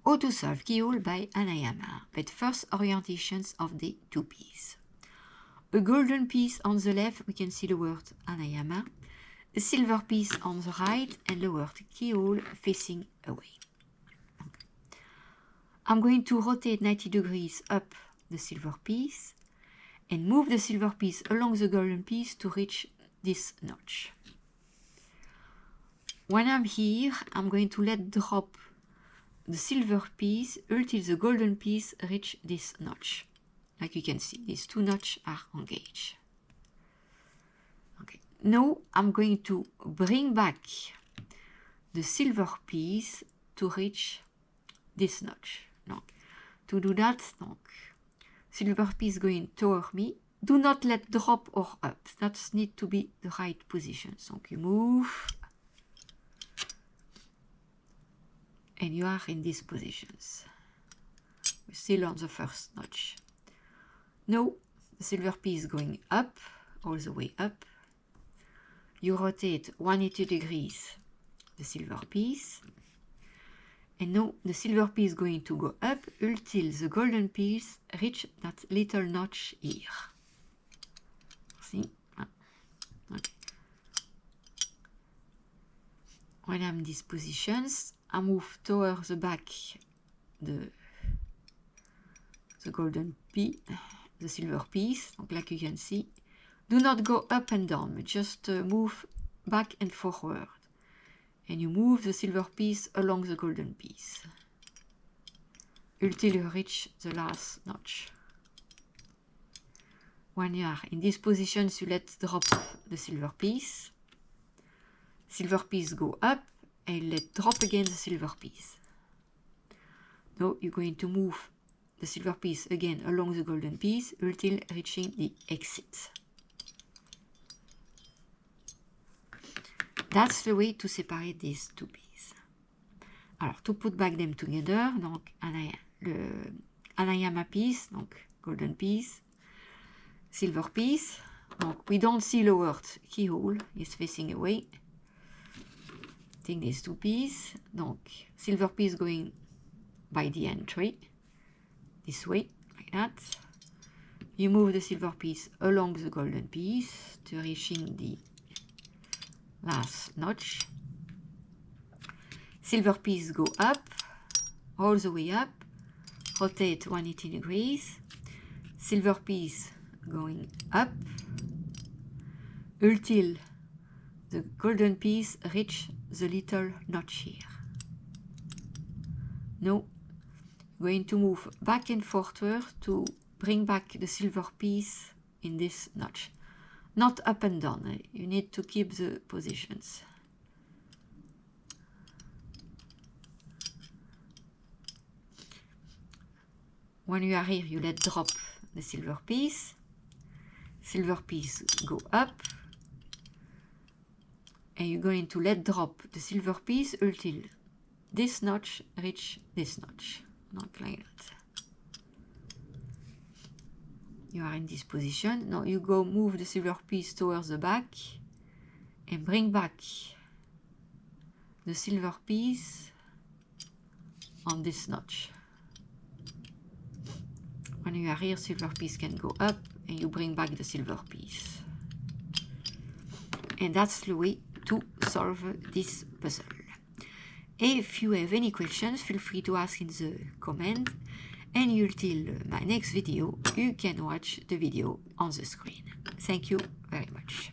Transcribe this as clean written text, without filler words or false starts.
How to solve keyhole by Hanayama, but first orientations of the two piece. A golden piece on the left, we can see the word Hanayama, a silver piece on the right, and the word keyhole facing away. Okay. I'm going to rotate 90 degrees up the silver piece and move the silver piece along the golden piece to reach this notch. When I'm here, I'm going to let drop the silver piece until the golden piece reach this notch. Like you can see, these two notches are engaged. Okay. Now I'm going to bring back the silver piece to reach this notch. Donc, to do that, donc, silver piece going toward me. Do not let drop or up. That needs to be the right position. So you move. And you are in these positions. We're still on the first notch. Now, the silver piece going up, all the way up. You rotate 180 degrees the silver piece. And now the silver piece going to go up until the golden piece reach that little notch here. See? Okay. When I'm in these positions, I move towards the back the golden piece, the silver piece. Donc, like you can see, do not go up and down, just move back and forward. And you move the silver piece along the golden piece until you reach the last notch. When you are in these positions, you let drop the silver piece. Silver piece go up and let drop again the silver piece. Now you're going to move the silver piece again along the golden piece until reaching the exit. That's the way to separate these two pieces. Alors, to put back them together, donc le Hanayama piece, donc golden piece, silver piece. Donc we don't see the word keyhole, it's facing away. Take these two pieces, donc silver piece going by the entry, this way, like that. You move the silver piece along the golden piece to reaching the last notch. Silver piece go up, all the way up, rotate 180 degrees. Silver piece going up until the golden piece reach the little notch here. Now, going to move back and forward to bring back the silver piece in this notch. Not up and down, you need to keep the positions. When you are here, you let drop the silver piece go up, and you're going to let drop the silver piece until this notch reach this notch, not like that. You are in this position. Now you go move the silver piece towards the back and bring back the silver piece on this notch. When you are here, silver piece can go up and you bring back the silver piece. And that's the way to solve this puzzle. If you have any questions, feel free to ask in the comment. And until my next video, you can watch the video on the screen. Thank you very much.